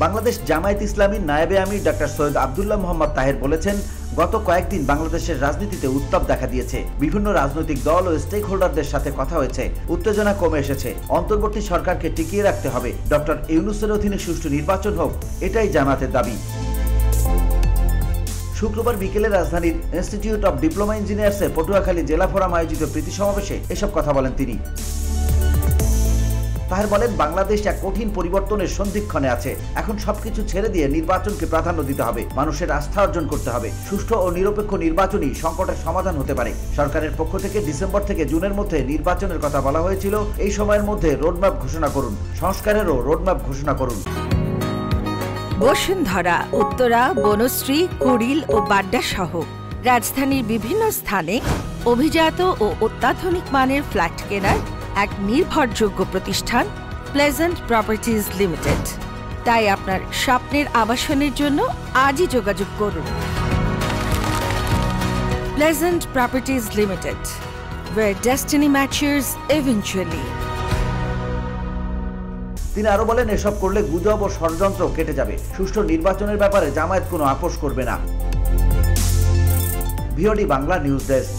বাংলাদেশ জামায়াত ইসলামীর নায়েবে আমির ডক্টর সৈয়দ আব্দুল্লাহ মোহাম্মদ তাহের বলেছেন, গত কয়েকদিন বাংলাদেশের রাজনীতিতে উত্তাপ দেখা দিয়েছে। বিভিন্ন রাজনৈতিক দল ও স্টেক হোল্ডারদের সাথে কথা হয়েছে, উত্তেজনা কমে এসেছে। অন্তর্বর্তী সরকারকে টিকিয়ে রাখতে হবে। ডক্টর ইউনূসের অধীনে সুষ্ঠু নির্বাচন হোক, এটাই জামায়াতের দাবি। শুক্রবার বিকেলে রাজধানীর ইনস্টিটিউট অব ডিপ্লোমা ইঞ্জিনিয়ার্সে পটুয়াখালী জেলা ফোরাম আয়োজিত প্রীতি সমাবেশে এসব কথা বলেন তিনি। তাহের বলেন, বাংলাদেশ এক কঠিন পরিবর্তনের সন্ধিক্ষণে আছে। এখন সবকিছু ছেড়ে দিয়ে নির্বাচনকে প্রাধান্য দিতে হবে, মানুষের আস্থা অর্জন করতে হবে। সুষ্ঠু ও নিরপেক্ষ নির্বাচনই সংকটের সমাধান হতে পারে। সরকারের পক্ষ থেকে ডিসেম্বর থেকে জুনের মধ্যে নির্বাচনের কথা বলা হয়েছিল। এই সময়ের মধ্যে রোডম্যাপ ঘোষণা করুন, সংস্কারেরও রোডম্যাপ ঘোষণা করুন। বসুন্ধরা, উত্তরা, বনশ্রী, কুড়িল ও বাড্ডা সহ রাজধানীর বিভিন্ন স্থানে অভিজাত ও অত্যাধুনিক মানের ফ্ল্যাট কেনার এক নির্ভরযোগ্য প্রতিষ্ঠান প্লেজেন্ট প্রপার্টিজ লিমিটেড। তাই আপনার স্বপ্নের আবাসনের জন্য আজই যোগাযোগ করুন। Pleasant properties limited, where destiny matches eventually। তিনি আরো বলেন, এসব করলে গুজব ও ষড়যন্ত্র কেটে যাবে। সুষ্ঠু নির্বাচনের ব্যাপারে জামায়াত কোনো আপোষ করবে না। VOD Bangla news desk.